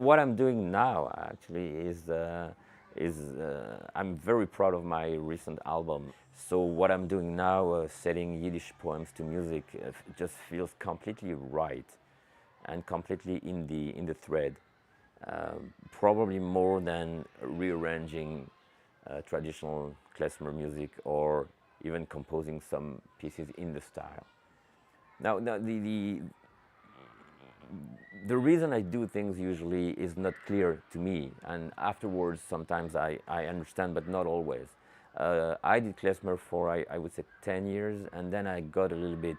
What I'm doing now actually is I'm very proud of my recent album. So what I'm doing now, setting Yiddish poems to music, just feels completely right and completely in the thread. Probably more than rearranging traditional klezmer music or even composing some pieces in the style. Now the reason I do things usually is not clear to me, and afterwards sometimes I understand, but not always. I did klezmer for I would say 10 years, and then I got a little bit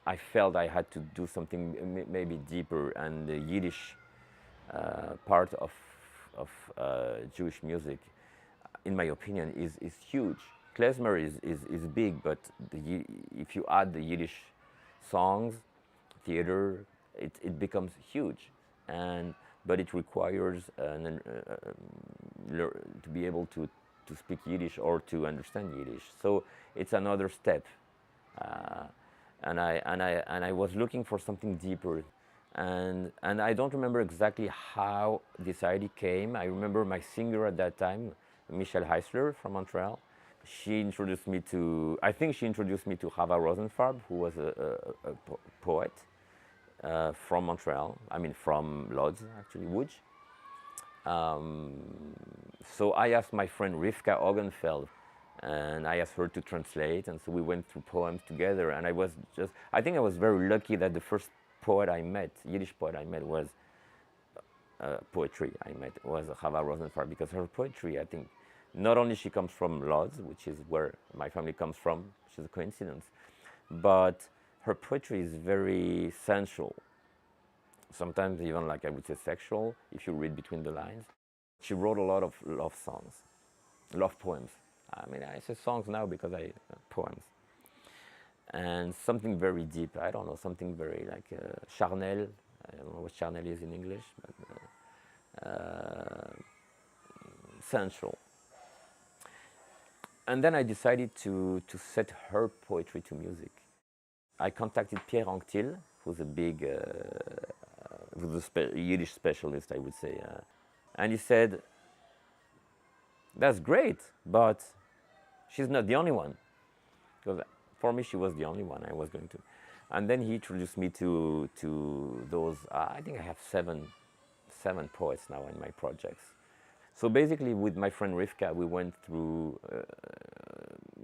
I felt I had to do something maybe deeper, and the Yiddish part of Jewish music, in my opinion, is huge. Klezmer is big, but if you add the Yiddish songs, theater, it becomes huge, and but it requires to be able to speak Yiddish or to understand Yiddish. So it's another step. And I was looking for something deeper, and I don't remember exactly how this idea came. I remember my singer at that time, Michelle Heisler from Montreal. She introduced me to, I think she introduced me to Chava Rosenfarb, who was a poet from Montreal. I mean, from Lodz, actually, Łódź. So I asked my friend Rivka Ogenfeld, and I asked her to translate, and so we went through poems together. And I think I was very lucky that the first poet I met, Yiddish poet I met, was poetry I met, was Chava Rosenfarb, because her poetry, I think, not only she comes from Lodz, which is where my family comes from, which is a coincidence, but her poetry is very sensual, sometimes even, like, I would say, sexual, if you read between the lines. She wrote a lot of love songs, love poems. I mean, I say songs now because poems. And something very deep, I don't know, something very like charnel. I don't know what charnel is in English, but sensual. And then I decided to set her poetry to music. I contacted Pierre Anctil, who's a big Yiddish specialist, I would say. And he said, that's great, but she's not the only one. Because for me, she was the only one I was going to. And then he introduced me to those, I think I have seven poets now in my projects. So basically, with my friend Rivka, we went through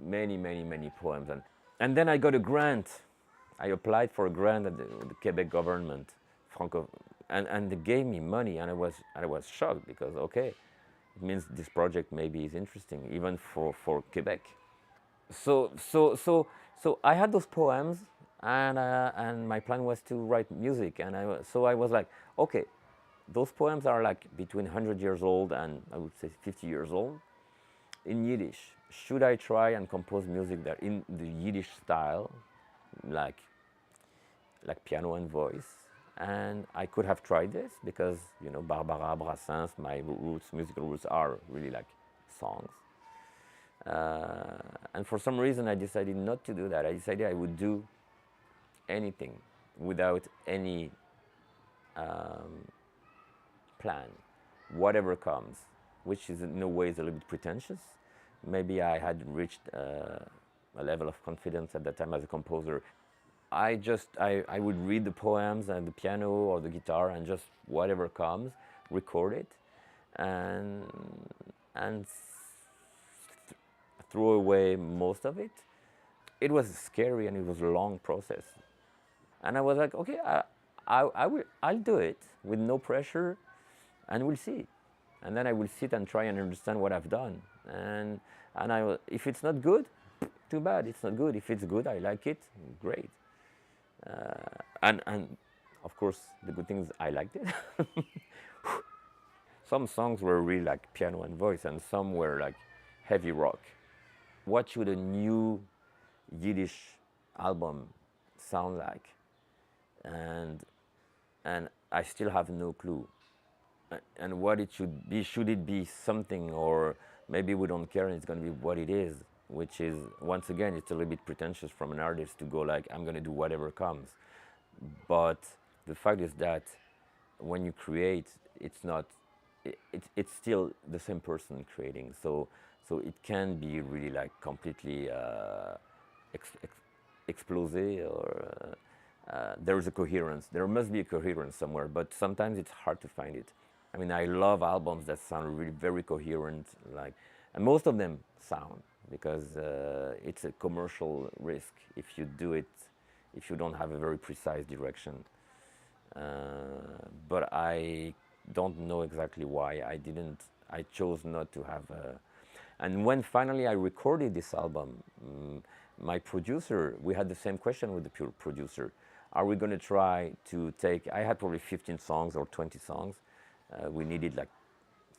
many poems. And then I got a grant. I applied for a grant at the Quebec government, and they gave me money, and I was shocked, because, okay, it means this project maybe is interesting, even for Quebec. So I had those poems, and my plan was to write music, and so I was like, okay, those poems are like between 100 years old and I would say 50 years old in Yiddish. Should I try and compose music that in the Yiddish style, like piano and voice? And I could have tried this because, you know, Barbara, Brassens, my musical roots are really like songs. And for some reason, I decided not to do that. I decided I would do anything without any plan, whatever comes, which is in a way is a little bit pretentious. Maybe I had reached a level of confidence at that time as a composer. I would read the poems and the piano or the guitar, and just whatever comes, record it, and throw away most of it. It was scary, and it was a long process. And I was like, okay, I'll do it with no pressure, and we'll see. And then I will sit and try and understand what I've done. And if it's not good, too bad, it's not good. If it's good, I like it, great. And of course, the good thing is I liked it. Some songs were really like piano and voice, and some were like heavy rock. What should a new Yiddish album sound like? And I still have no clue. And what it should be it be something, or maybe we don't care and it's going to be what it is? which is, once again, it's a little bit pretentious from an artist to go like, I'm going to do whatever comes. But the fact is that when you create, it's not, it's still the same person creating. So it can be really like completely explosé, or there is a coherence. There must be a coherence somewhere, but sometimes it's hard to find it. I mean, I love albums that sound really very coherent, like, and most of them sound, because it's a commercial risk if you do it, if you don't have a very precise direction. But I don't know exactly why I didn't. I chose not to have a. And when finally I recorded this album, my producer, we had the same question with the producer. Are we going to try to take? I had probably 15 songs or 20 songs. We needed like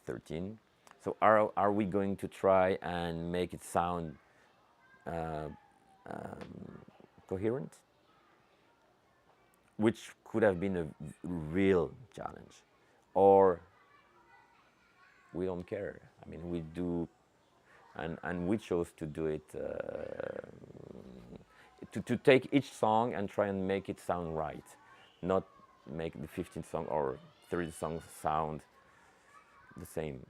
13. So are we going to try and make it sound coherent? Which could have been a real challenge. Or we don't care. I mean, we do, and we chose to do it, to take each song and try and make it sound right, not make the 15th song or 30 songs sound the same.